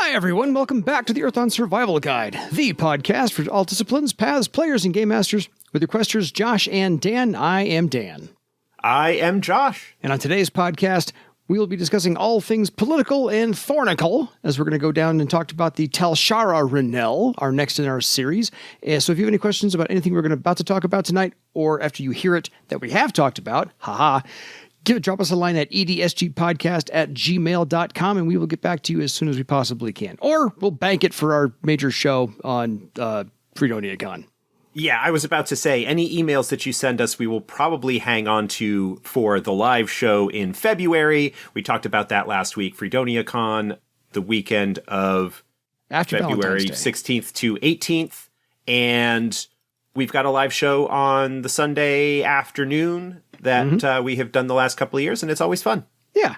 Hi, everyone. Welcome back to the Earthdawn Survival Guide, the podcast for all disciplines, paths, players, and game masters. With your questers, Josh and Dan, I am Dan. I am Josh. And on today's podcast, we will be discussing all things political and thornical, as we're going to go down and talk about the Talshara Ranelle, our next in our series. So if you have any questions about anything we're about to talk about tonight, or after you hear it that we have talked about, drop us a line at edsgpodcast@gmail.com, and we will get back to you as soon as we possibly can. Or we'll bank it for our major show on FreedoниaCon. Yeah, I was about to say, any emails that you send us, we will probably hang on to for the live show in February. We talked about that last week. FreedoniaCon, the weekend of After February 16th to 18th. And we've got a live show on the Sunday afternoon that we have done the last couple of years, and it's always fun. Yeah,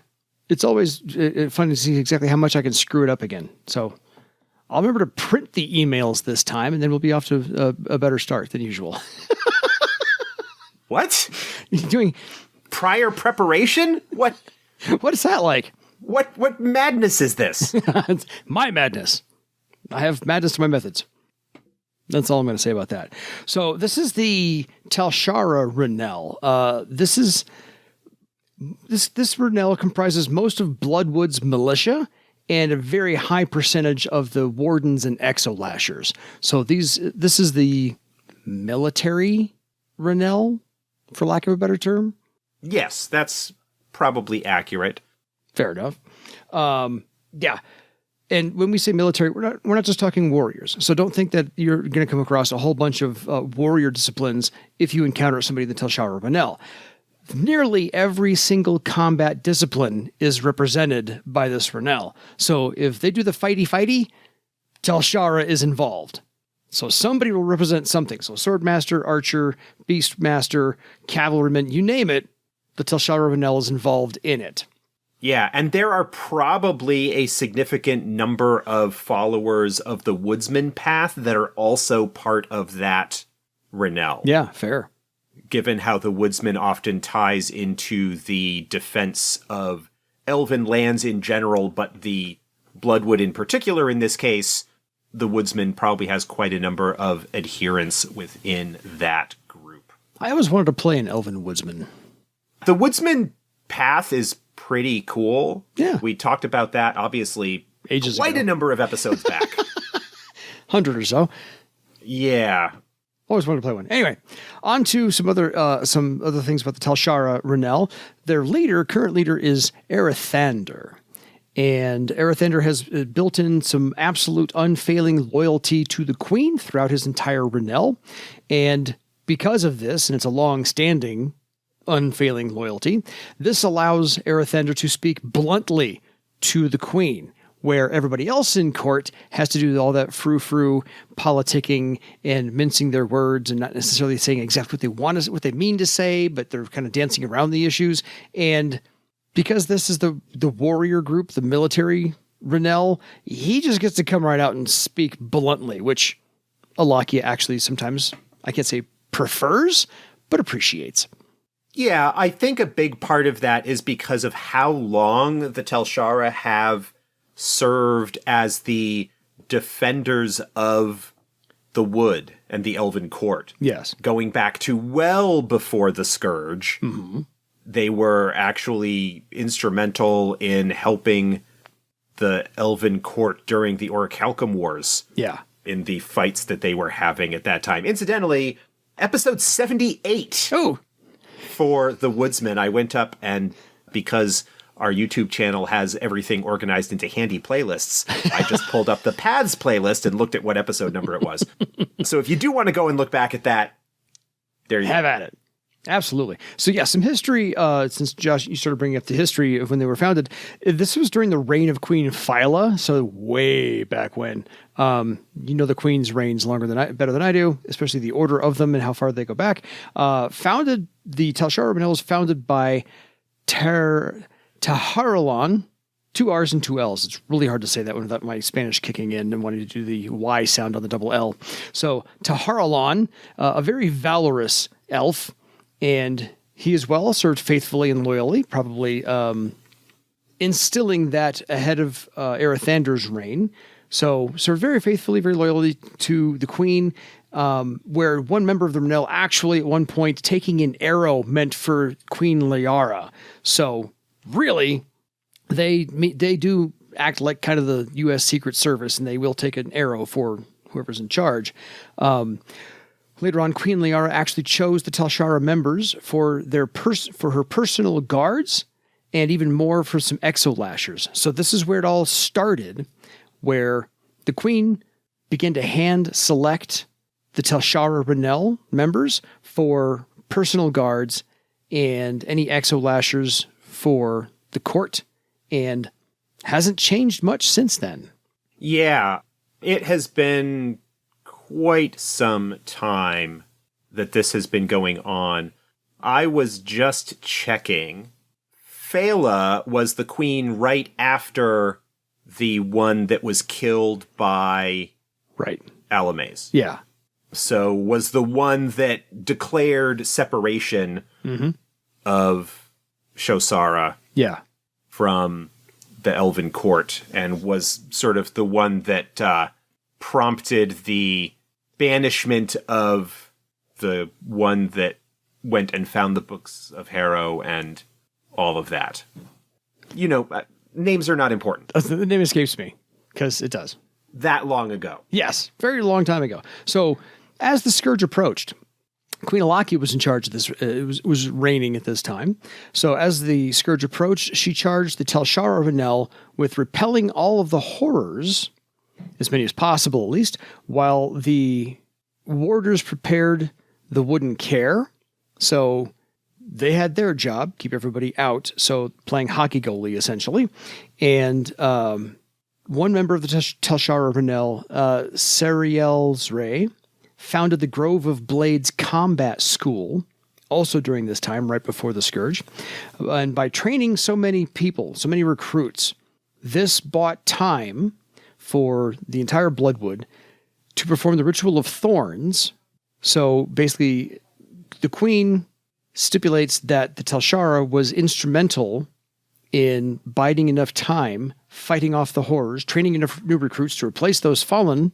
it's always fun to see exactly how much I can screw it up again. So I'll remember to print the emails this time, and then we'll be off to a better start than usual. What? Doing prior preparation? What is that like? What madness is this? It's my madness. I have madness to my methods. That's all I'm going to say about that. So this is the Talshara Ranelle. This Ranelle comprises most of Bloodwood's militia and a very high percentage of the wardens and exolashers. So this is the military Ranelle, for lack of a better term. Yes, that's probably accurate. Fair enough. Yeah. And when we say military, we're not just talking warriors. So don't think that you're going to come across a whole bunch of warrior disciplines if you encounter somebody in the Talshara Ranelle. Nearly every single combat discipline is represented by this Ranelle. So if they do the fighty, Talshara is involved. So somebody will represent something. So swordmaster, archer, beastmaster, cavalryman, you name it, the Talshara Ranelle is involved in it. Yeah, and there are probably a significant number of followers of the Woodsman path that are also part of that Ranelle. Yeah, fair. Given how the Woodsman often ties into the defense of elven lands in general, but the Bloodwood in particular in this case, the Woodsman probably has quite a number of adherents within that group. I always wanted to play an elven Woodsman. The Woodsman path is pretty cool. Yeah. We talked about that, obviously, ages quite ago. A number of episodes back. 100 or so. Yeah. Always wanted to play one. Anyway, on to some other things about the Talshara Ranelle. Their current leader is Erithander. And Erithander has built in some absolute unfailing loyalty to the queen throughout his entire Ranelle. And because of this, and it's a long-standing unfailing loyalty, this allows Erithander to speak bluntly to the queen, where everybody else in court has to do all that frou-frou politicking and mincing their words and not necessarily saying exactly what they mean to say, but they're kind of dancing around the issues. And because this is the warrior group, the military Ranelle, he just gets to come right out and speak bluntly, which Alachia actually sometimes, I can't say prefers, but appreciates. Yeah, I think a big part of that is because of how long the Talshara have served as the defenders of the wood and the elven court. Yes. Going back to well before the Scourge. Mm-hmm. They were actually instrumental in helping the elven court during the Orichalcum Wars. Yeah. In the fights that they were having at that time. Incidentally, episode 78. Oh. For the Woodsman, I went up and because our YouTube channel has everything organized into handy playlists, I just pulled up the Paths playlist and looked at what episode number it was. So if you do want to go and look back at that, there you have at it. Absolutely. So yeah, some history, since Josh, you started bringing up the history of when they were founded. This was during the reign of Queen Failla, so way back when. The Queen's reigns better than I do, especially the order of them and how far they go back. The Talshara Ranelle was founded by Taharalon, 2 R's and 2 L's. It's really hard to say that one without my Spanish kicking in and wanting to do the Y sound on the double L. So Taharalon, a very valorous elf, and he as well served faithfully and loyally, probably instilling that ahead of Erithander's reign. So very faithfully, very loyally to the queen, where one member of the Ranelle actually at one point taking an arrow meant for Queen Liara. So really, they do act like kind of the U.S. Secret Service, and they will take an arrow for whoever's in charge. Later on, Queen Liara actually chose the Talshara members for her personal guards, and even more for some exolashers. So this is where it all started, where the queen began to hand select the Talshara Ranelle members for personal guards and any exolashers for the court, and hasn't changed much since then. Yeah, it has been quite some time that this has been going on. I was just checking. Failla was the queen right after the one that was killed by Alachia. Yeah. So was the one that declared separation of Shosara from the Elven court, and was sort of the one that prompted the banishment of the one that went and found the books of Harrow and all of that. You know, names are not important. The name escapes me, because it does. That long ago. Yes, very long time ago. So, as the Scourge approached, Queen Alachia was in charge of this, was reigning at this time. So, as the Scourge approached, she charged the Talshara Ranelle with repelling all of the horrors, as many as possible at least, while the warders prepared the wooden kaer. So, they had their job, keep everybody out, so playing hockey goalie, essentially. And one member of the Talshara Ranelle, Sariel's Ray, founded the Grove of Blades Combat School, also during this time, right before the Scourge. And by training so many people, so many recruits, this bought time for the entire Bloodwood to perform the Ritual of Thorns. So basically, the Queen stipulates that the Talshara was instrumental in biding enough time, fighting off the horrors, training enough new recruits to replace those fallen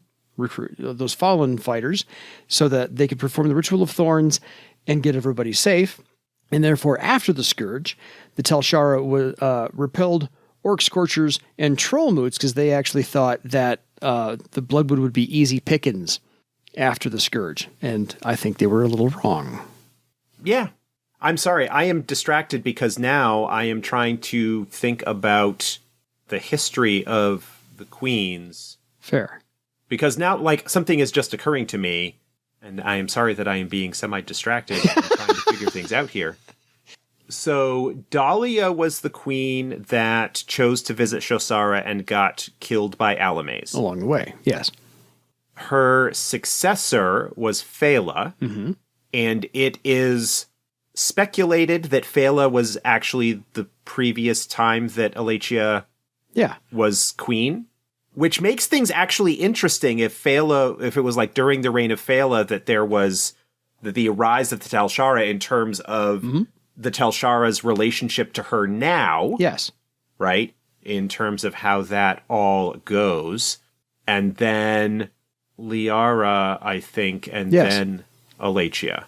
fighters, so that they could perform the Ritual of Thorns and get everybody safe. And therefore, after the Scourge, the Talshara repelled Orc Scorchers and Troll Moots, because they actually thought that the Bloodwood would be easy pickings after the Scourge. And I think they were a little wrong. Yeah. I'm sorry, I am distracted because now I am trying to think about the history of the queens. Fair. Because now, like, something is just occurring to me, and I am sorry that I am being semi-distracted and trying to figure things out here. So, Dahlia was the queen that chose to visit Shosara and got killed by Alachia. Along the way, yes. Her successor was Failla, and it is speculated that Failla was actually the previous time that Alachia was queen, which makes things actually interesting if it was like during the reign of Failla that there was the rise of the Talshara in terms of the Talshara's relationship to her now. Yes. Right? In terms of how that all goes. And then Liara, I think, and then Alachia.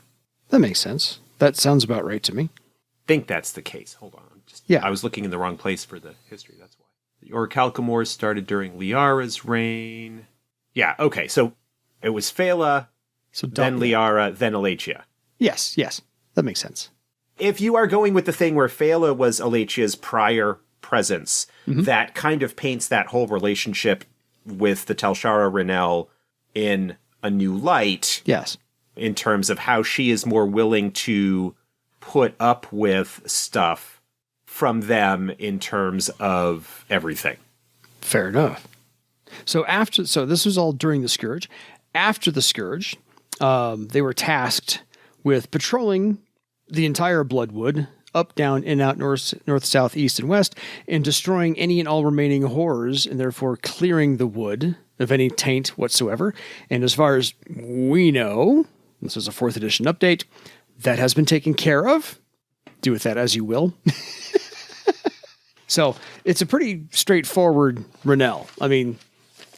That makes sense. That sounds about right to me. I think that's the case. Hold on. I was looking in the wrong place for the history. That's why. The Orichalcomores started during Liara's reign. Yeah, okay. So it was Failla, then Liara, then Alachia. Yes. That makes sense. If you are going with the thing where Failla was Alachia's prior presence, that kind of paints that whole relationship with the Talshara Ranelle in a new light. Yes. In terms of how she is more willing to put up with stuff from them in terms of everything. Fair enough. So this was all during the Scourge. After the Scourge, they were tasked with patrolling the entire Bloodwood, up, down, in, out, north, south, east, and west, and destroying any and all remaining horrors, and therefore clearing the wood of any taint whatsoever. And as far as we know, this is a 4th edition update, that has been taken care of. Do with that as you will. So it's a pretty straightforward Ranelle. I mean,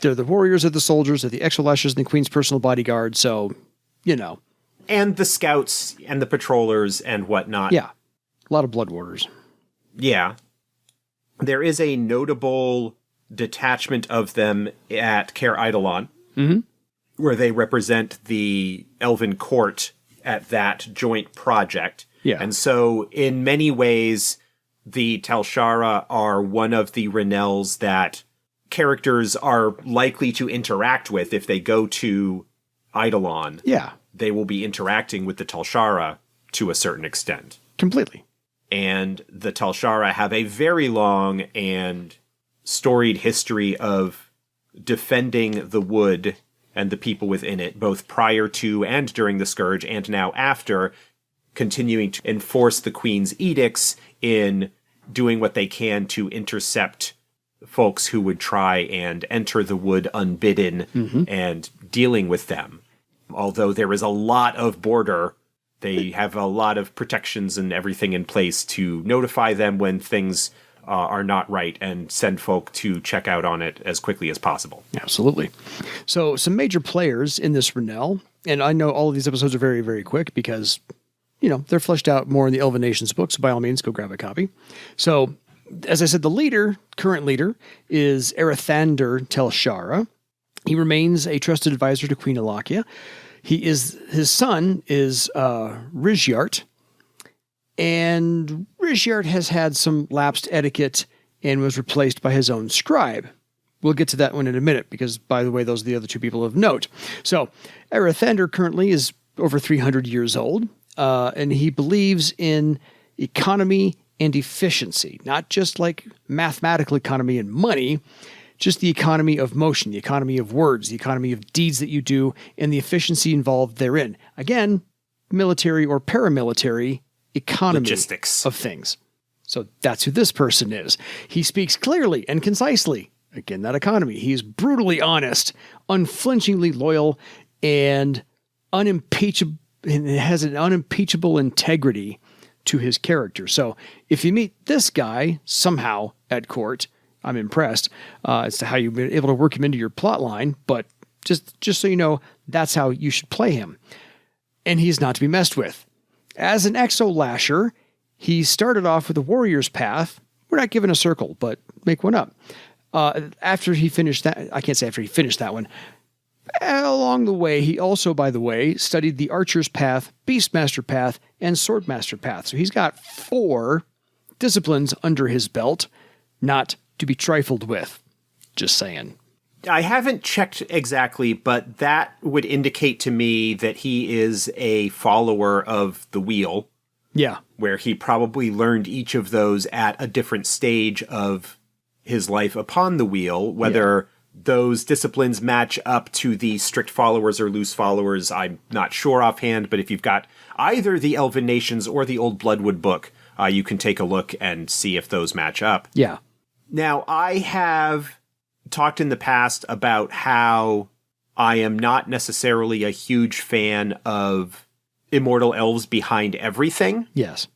they're the warriors of the soldiers, they're the exolashers and the queen's personal bodyguard. So, And the scouts and the patrollers and whatnot. Yeah. A lot of blood warders. Yeah. There is a notable detachment of them at Kaer where they represent the Elven court at that joint project. Yeah. And so in many ways, the Talshara are one of the Ranelles that characters are likely to interact with if they go to Eidolon. Yeah. They will be interacting with the Talshara to a certain extent. Completely. And the Talshara have a very long and storied history of defending the wood and the people within it, both prior to and during the Scourge, and now after, continuing to enforce the Queen's edicts in doing what they can to intercept folks who would try and enter the wood unbidden and dealing with them. Although there is a lot of border, they have a lot of protections and everything in place to notify them when things are not right and send folk to check out on it as quickly as possible. Absolutely. So some major players in this Ranelle, and I know all of these episodes are very, very quick because, they're fleshed out more in the Elven Nations book, so by all means, go grab a copy. So, as I said, the current leader, is Erithander Talshara. He remains a trusted advisor to Queen Alachia. His son is Rizjart, and Rizjart has had some lapsed etiquette and was replaced by his own scribe. We'll get to that one in a minute because, by the way, those are the other two people of note. So, Erithander currently is over 300 years old, and he believes in economy and efficiency, not just like mathematical economy and money, just the economy of motion, the economy of words, the economy of deeds that you do, and the efficiency involved therein. Again, military or paramilitary economy logistics of things. So that's who this person is. He speaks clearly and concisely. Again, that economy. He's brutally honest, unflinchingly loyal, and unimpeachable, and has an unimpeachable integrity to his character. So if you meet this guy somehow at court, I'm impressed as to how you've been able to work him into your plot line, but just so you know, that's how you should play him. And he's not to be messed with. As an exolasher, he started off with a warrior's path. We're not given a circle, but make one up. After he finished that, I can't say after he finished that one. Along the way, he also, by the way, studied the archer's path, beastmaster path, and swordmaster path. So he's got 4 disciplines under his belt, not to be trifled with. Just saying. I haven't checked exactly, but that would indicate to me that he is a follower of the wheel. Yeah. Where he probably learned each of those at a different stage of his life upon the wheel. Whether those disciplines match up to the strict followers or loose followers, I'm not sure offhand, but if you've got either the Elven Nations or the Old Bloodwood book, you can take a look and see if those match up. Yeah. Now, I have talked in the past about how I am not necessarily a huge fan of immortal elves behind everything. Yes.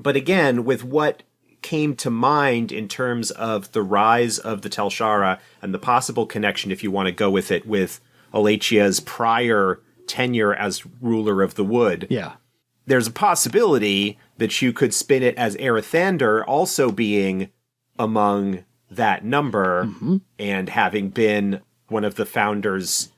But again, with what came to mind in terms of the rise of the Talshara and the possible connection, if you want to go with it, with Alachia's prior tenure as ruler of the wood. Yeah. There's a possibility that you could spin it as Erithander also being among that number and having been one of the founders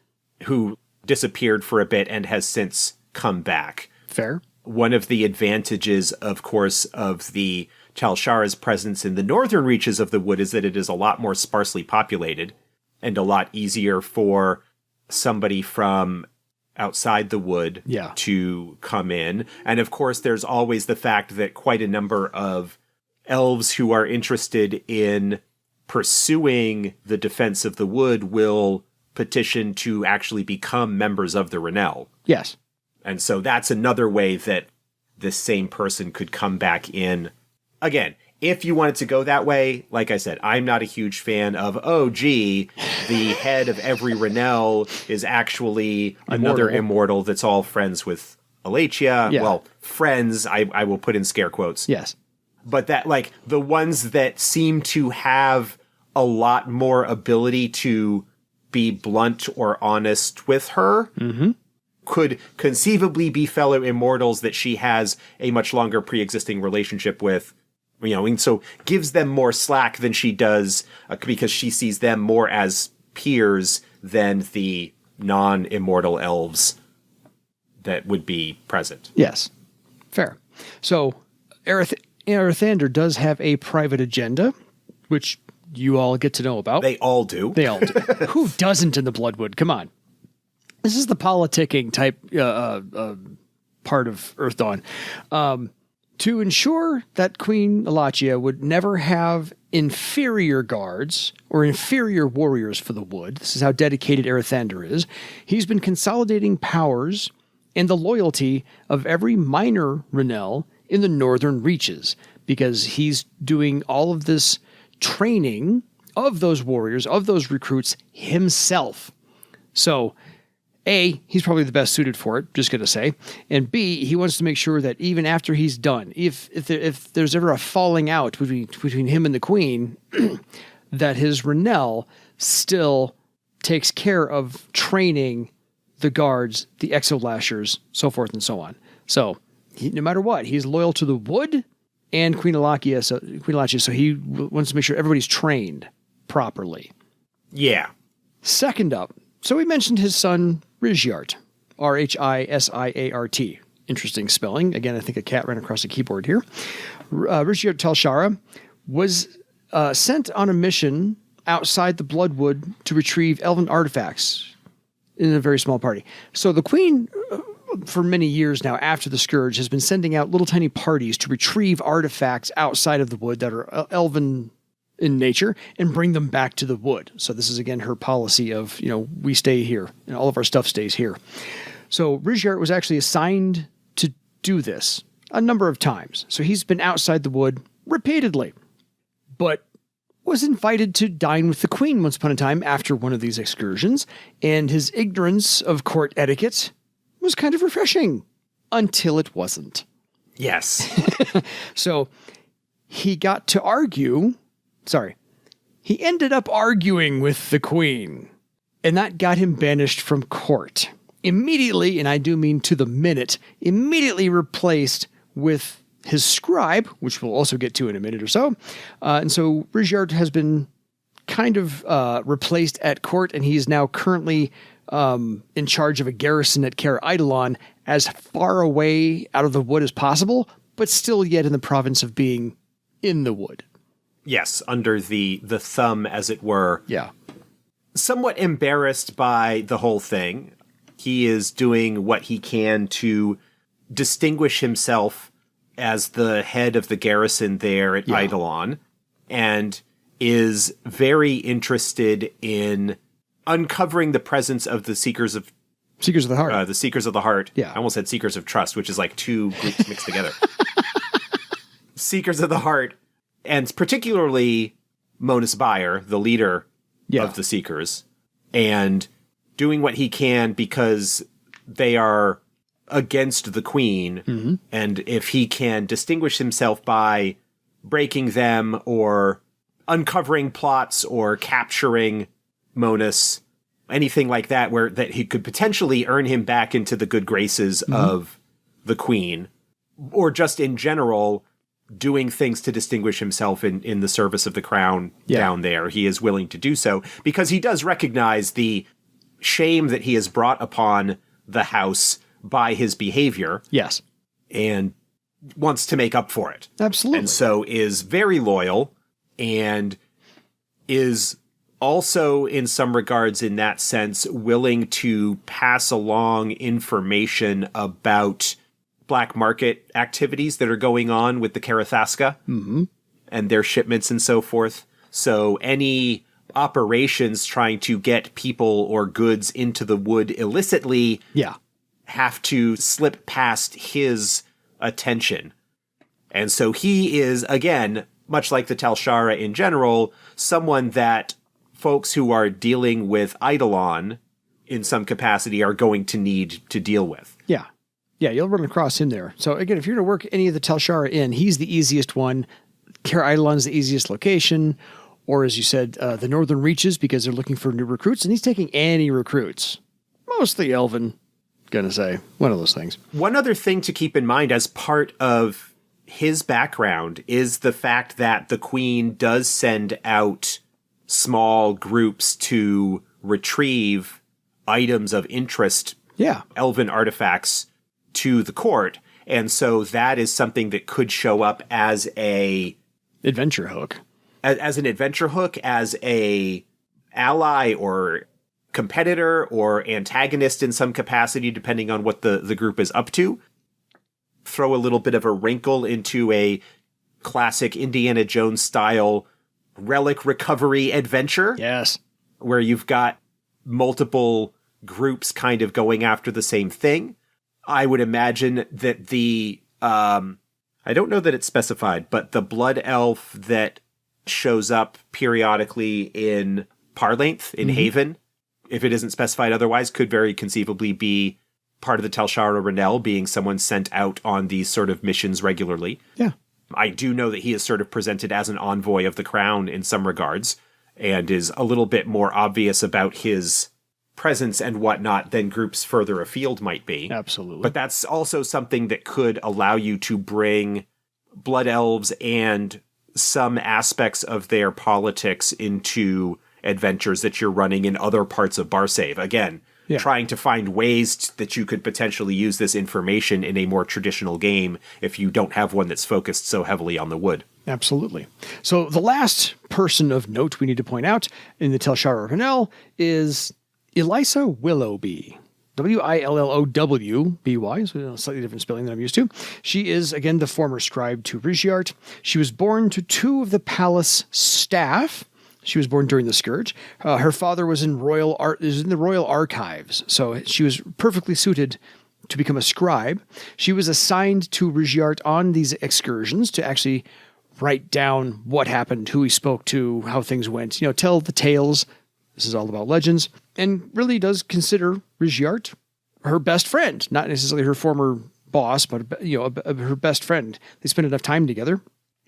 who disappeared for a bit and has since come back. Fair. One of the advantages, of course, of the Talshara's presence in the northern reaches of the wood is that it is a lot more sparsely populated and a lot easier for somebody from outside the wood to come in. And of course, there's always the fact that quite a number of elves who are interested in pursuing the defense of the wood will petition to actually become members of the Ranelle. Yes. And so that's another way that this same person could come back in. Again, if you wanted to go that way, like I said, I'm not a huge fan of, the head of every Ranelle is actually another immortal that's all friends with Alachia. Yeah. Well, friends, I will put in scare quotes. Yes. but that, like, the ones that seem to have a lot more ability to be blunt or honest with her could conceivably be fellow immortals that she has a much longer pre-existing relationship with, and so gives them more slack than she does because she sees them more as peers than the non-immortal elves that would be present. Yes. Fair. So Erithander does have a private agenda, which you all get to know about. They all do. They all do. Who doesn't in the Bloodwood? Come on. This is the politicking type part of Earthdawn. To ensure that Queen Alachia would never have inferior guards or inferior warriors for the wood, this is how dedicated Erithander is, he's been consolidating powers and the loyalty of every minor Ranelle in the northern reaches, because he's doing all of this training of those warriors, of those recruits himself. So, A, he's probably the best suited for it, just going to say. And B, he wants to make sure that even after he's done, if there's ever a falling out between him and the Queen, that his Ranelle still takes care of training the guards, the exolashers, so forth and so on. So, no matter what, he's loyal to the wood and Queen Alachia, so he wants to make sure everybody's trained properly. Yeah. Second up, so we mentioned his son, Rishiart, Rhisiart. Interesting spelling. Again, I think a cat ran across the keyboard here. Rishiart Talshara was sent on a mission outside the Bloodwood to retrieve elven artifacts in a very small party. So the Queen, for many years now after the Scourge, has been sending out little tiny parties to retrieve artifacts outside of the wood that are elven in nature and bring them back to the wood. So this is, again, her policy of, we stay here and all of our stuff stays here. So Rishiart was actually assigned to do this a number of times. So he's been outside the wood repeatedly, but was invited to dine with the Queen once upon a time after one of these excursions, and his ignorance of court etiquette was kind of refreshing until it wasn't. Yes. So he got to argue. He ended up arguing with the Queen, and that got him banished from court. Immediately, and I do mean to the minute, immediately replaced with his scribe, which we'll also get to in a minute or so. And so Rishiart has been kind of replaced at court, and he's now currently in charge of a garrison at kaer, as far away out of the wood as possible, but still yet in the province of being in the wood. Yes, under the thumb, as it were. Yeah. Somewhat embarrassed by the whole thing. He is doing what he can to distinguish himself as the head of the garrison there at Eidolon, and is very interested in uncovering the presence of the Seekers of the Heart. The Seekers of the Heart. Yeah. I almost said Seekers of Trust, which is like two groups mixed together. Seekers of the Heart, and particularly Monus Bayer, the leader of the Seekers, and doing what he can because they are against the Queen, and if he can distinguish himself by breaking them or uncovering plots or capturing Monus, anything like that, that he could potentially earn him back into the good graces of the Queen, or just in general doing things to distinguish himself in the service of the crown down there, he is willing to do so, because he does recognize the shame that he has brought upon the house by his behavior. Yes. And wants to make up for it. Absolutely. And so is very loyal, and is also, in some regards, in that sense, willing to pass along information about black market activities that are going on with the Karathaska and their shipments and so forth. So any operations trying to get people or goods into the wood illicitly have to slip past his attention. And so he is, again, much like the Talshara in general, someone that folks who are dealing with Eidolon in some capacity are going to need to deal with. Yeah. Yeah, you'll run across him there. So again, if you're going to work any of the Talshara in, he's the easiest one. Kaer Eidolon's the easiest location. Or as you said, the Northern Reaches, because they're looking for new recruits, and he's taking any recruits. Mostly Elven, gonna say. One of those things. One other thing to keep in mind as part of his background is the fact that the Queen does send out small groups to retrieve items of interest, Elven artifacts, to the court. And so that is something that could show up as a adventure hook. As an adventure hook, as a ally or competitor or antagonist in some capacity, depending on what the group is up to. Throw a little bit of a wrinkle into a classic Indiana Jones style relic recovery adventure. Yes. Where you've got multiple groups kind of going after the same thing. I would imagine that I don't know that it's specified, but the blood elf that shows up periodically in Parlength, in Haven, if it isn't specified otherwise, could very conceivably be part of the Talshara Ranelle, being someone sent out on these sort of missions regularly. Yeah. I do know that he is sort of presented as an envoy of the crown in some regards, and is a little bit more obvious about his presence and whatnot than groups further afield might be. Absolutely. But that's also something that could allow you to bring blood elves and some aspects of their politics into adventures that you're running in other parts of Barsave. Again, trying to find ways that you could potentially use this information in a more traditional game if you don't have one that's focused so heavily on the wood. Absolutely. So the last person of note we need to point out in the Talshara Ranelle is Elisa Willoughby. Willowby, so a slightly different spelling than I'm used to. She is, again, the former scribe to Rigiart. She was born to two of the palace staff. She was born during the Scourge. Her father was in the royal archives, so she was perfectly suited to become a scribe. She was assigned to Rigiart on these excursions to actually write down what happened, who he spoke to, how things went, tell the tales. This is all about legends, and really does consider Rigiart her best friend, not necessarily her former boss, but her best friend. They spend enough time together,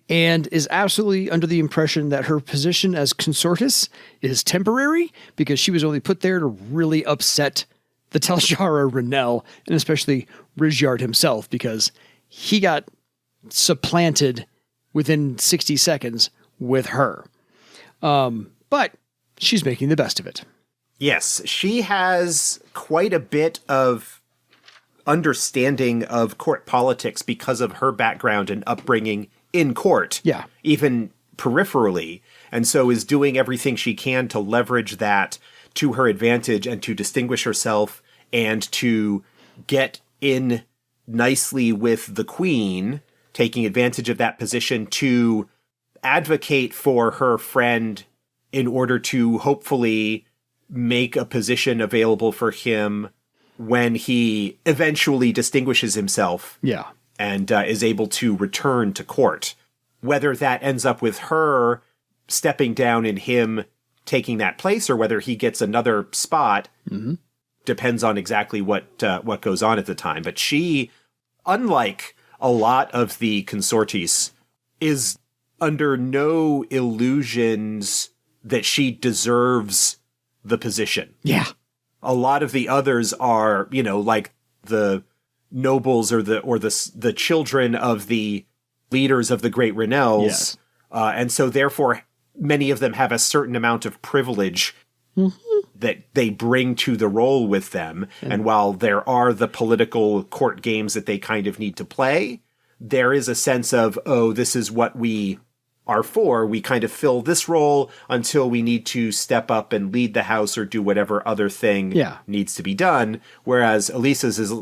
and is absolutely under the impression that her position as consortess is temporary because she was only put there to really upset the Talshara Ranelle, and especially Rigiart himself, because he got supplanted within 60 seconds with her. But she's making the best of it. Yes, she has quite a bit of understanding of court politics because of her background and upbringing in court. Yeah. Even peripherally. And so is doing everything she can to leverage that to her advantage and to distinguish herself and to get in nicely with the Queen, taking advantage of that position to advocate for her friend in order to hopefully make a position available for him when he eventually distinguishes himself. Yeah. And is able to return to court. Whether that ends up with her stepping down and him taking that place, or whether he gets another spot, depends on exactly what goes on at the time. But she, unlike a lot of the consortes, is under no illusions that she deserves the position. Yeah. A lot of the others are, like the nobles or the children of the leaders of the Great Ranelles. Yes. And so therefore many of them have a certain amount of privilege that they bring to the role with them. And while there are the political court games that they kind of need to play, there is a sense of, this is what we are for. We kind of fill this role until we need to step up and lead the house or do whatever other thing needs to be done. Whereas Elisa's is,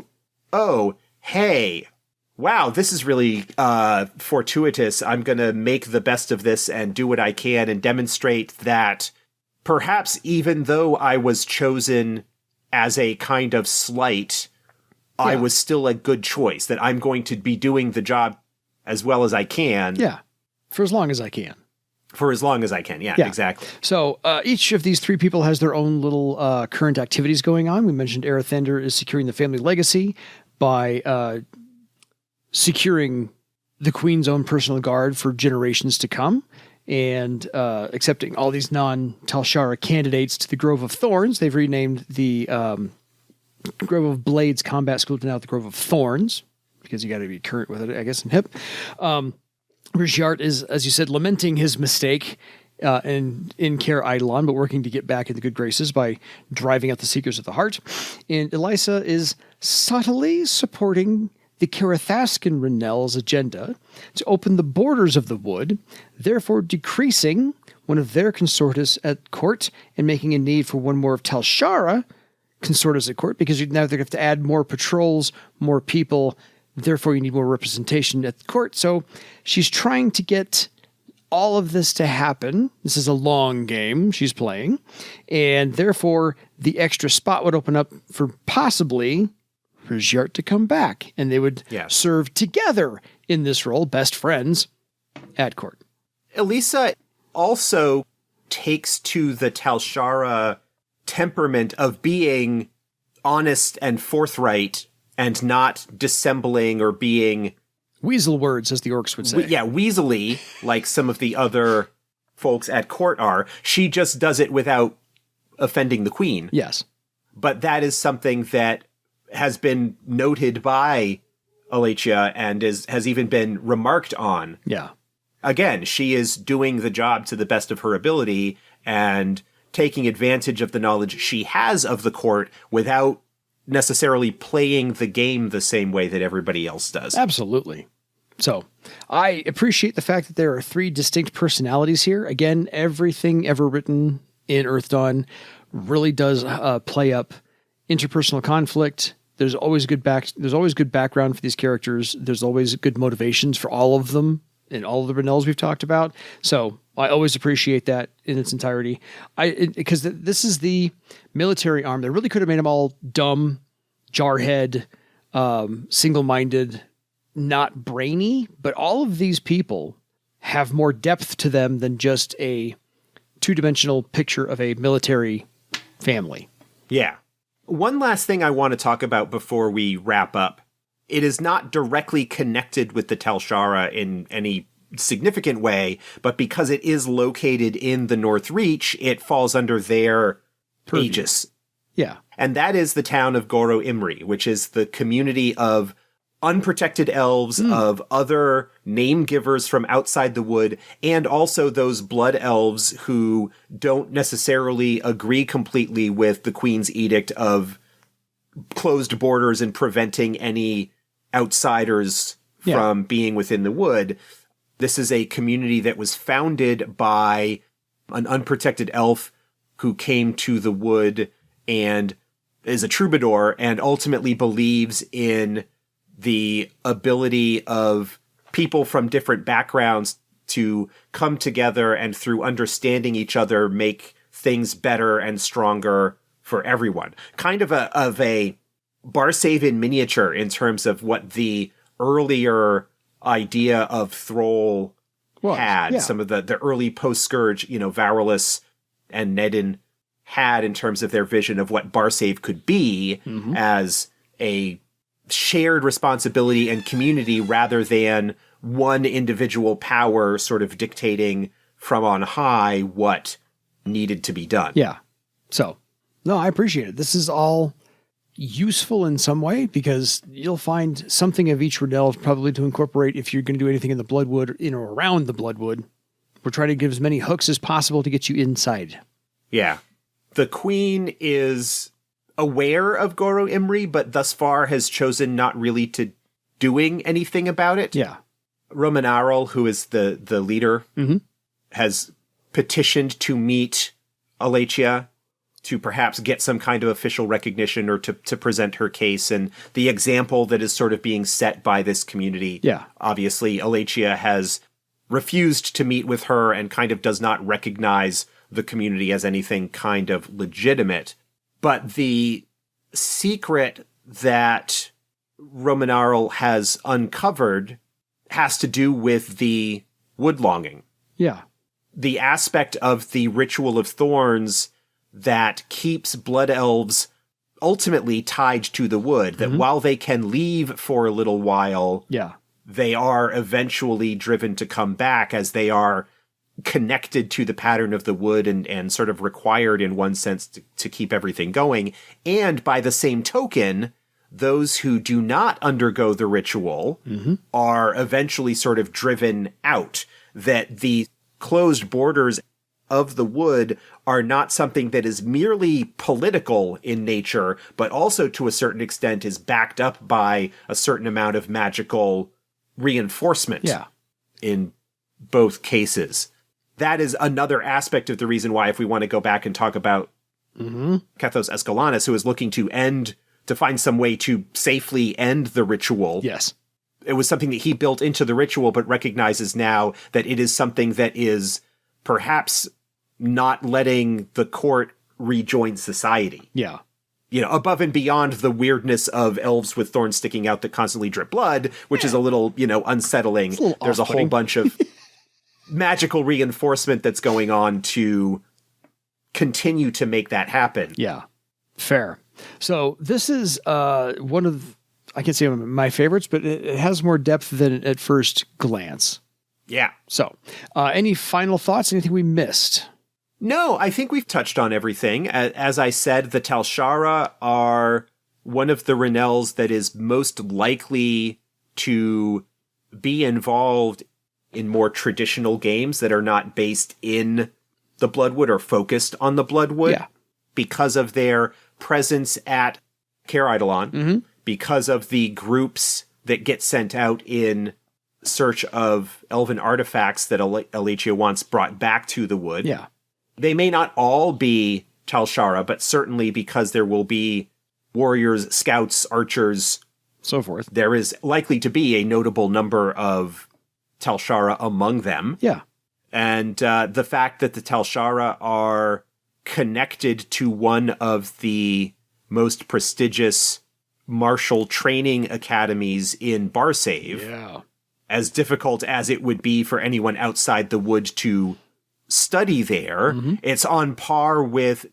hey, wow, this is really fortuitous. I'm going to make the best of this and do what I can and demonstrate that perhaps even though I was chosen as a kind of slight, I was still a good choice, that I'm going to be doing the job as well as I can. Yeah. For as long as I can. For as long as I can. Yeah, exactly. So each of these three people has their own little current activities going on. We mentioned Erithander is securing the family legacy by securing the queen's own personal guard for generations to come, and accepting all these non-Talshara candidates to the Grove of Thorns. They've renamed the Grove of Blades Combat School to now the Grove of Thorns, because you got to be current with it, I guess, and hip. Rishiart is, as you said, lamenting his mistake and in kaer Eidolon, but working to get back in the good graces by driving out the Seekers of the Heart. And Elisa is subtly supporting the Earthdawn Ranelle's agenda to open the borders of the wood, therefore decreasing one of their consortes at court and making a need for one more of Talshara consortes at court, because now they have to add more patrols, more people, therefore you need more representation at the court. So she's trying to get all of this to happen. This is a long game she's playing, and therefore the extra spot would open up for possibly Rishiart to come back, and they would serve together in this role, best friends at court. Elisa also takes to the Talshara temperament of being honest and forthright and not dissembling or being weasel words, as the orcs would say. Weaselly, like some of the other folks at court are. She just does it without offending the queen. Yes. But that is something that has been noted by Alachia and has even been remarked on. Yeah. Again, she is doing the job to the best of her ability and taking advantage of the knowledge she has of the court without necessarily playing the game the same way that everybody else does. Absolutely. So I appreciate the fact that there are 3 distinct personalities here. Again, everything ever written in Earthdawn really does play up interpersonal conflict. There's always good background for these characters. There's always good motivations for all of them in all of the Ranelles we've talked about. So I always appreciate that in its entirety. Because this is the military arm. They really could have made them all dumb, jarhead, single-minded, not brainy. But all of these people have more depth to them than just a two-dimensional picture of a military family. Yeah. One last thing I want to talk about before we wrap up. It is not directly connected with the Talshara in any significant way, but because it is located in the North Reach, it falls under their aegis. Yeah. And that is the town of Goro Imri, which is the community of unprotected elves, of other name givers from outside the wood, and also those blood elves who don't necessarily agree completely with the Queen's edict of closed borders and preventing any outsiders from being within the wood. This is a community that was founded by an unprotected elf who came to the wood and is a troubadour and ultimately believes in the ability of people from different backgrounds to come together and through understanding each other make things better and stronger for everyone. Kind of a Barsave in miniature in terms of what the earlier idea of Thrall had. Yeah. Some of the early post-Scourge, Varulus and Nedin had in terms of their vision of what Barsave could be as a shared responsibility and community rather than one individual power sort of dictating from on high what needed to be done. Yeah. So, no, I appreciate it. This is all useful in some way because you'll find something of each Ranelle probably to incorporate if you're going to do anything in the Bloodwood, in or around the Bloodwood. We're trying to give as many hooks as possible to get you inside. Yeah. The Queen is aware of Goro Imri, but thus far has chosen not really to doing anything about it. Yeah. Romanarol, who is the leader, has petitioned to meet Alachia to perhaps get some kind of official recognition or to present her case and the example that is sort of being set by this community. Yeah. Obviously, Alachia has refused to meet with her and kind of does not recognize the community as anything kind of legitimate. But the secret that Romanarol has uncovered has to do with the wood longing. Yeah. The aspect of the Ritual of Thorns that keeps blood elves ultimately tied to the wood, that while they can leave for a little while, Yeah. they are eventually driven to come back as they are connected to the pattern of the wood and sort of required in one sense to keep everything going. And by the same token, those who do not undergo the ritual are eventually sort of driven out, that the closed borders of the wood are not something that is merely political in nature, but also to a certain extent is backed up by a certain amount of magical reinforcement in both cases. That is another aspect of the reason why, if we want to go back and talk about Kethos Escalanus, who is looking to find some way to safely end the ritual. Yes. It was something that he built into the ritual, but recognizes now that it is something that is perhaps not letting the court rejoin society. Yeah. You know, above and beyond the weirdness of elves with thorns sticking out that constantly drip blood, which is a little, unsettling. There's a whole bunch of magical reinforcement that's going on to continue to make that happen. Yeah. Fair. So this is one of, I can say, my favorites, but it has more depth than at first glance. Yeah. So any final thoughts? Anything we missed? No, I think we've touched on everything. As I said, the Talshara are one of the Ranelles that is most likely to be involved in more traditional games that are not based in the Bloodwood or focused on the Bloodwood because of their presence at Kaer Eidolon, because of the groups that get sent out in search of elven artifacts that Alachia wants brought back to the wood. Yeah. They may not all be Talshara, but certainly because there will be warriors, scouts, archers, so forth. There is likely to be a notable number of Talshara among them. Yeah. And the fact that the Talshara are connected to one of the most prestigious martial training academies in Barsave, Yeah. as difficult as it would be for anyone outside the wood to study there, it's on par with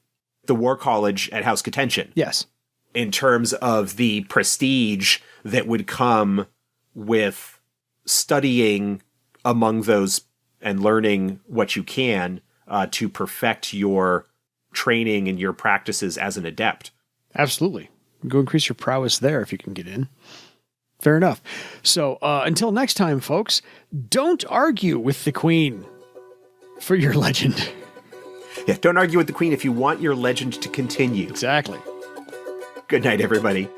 the War College at House Contention. Yes. In terms of the prestige that would come with studying among those and learning what you can to perfect your training and your practices as an adept. Absolutely. Go increase your prowess there if you can get in. Fair enough. So until next time, folks, don't argue with the queen for your legend. Yeah, don't argue with the queen if you want your legend to continue. Exactly. Good night, everybody.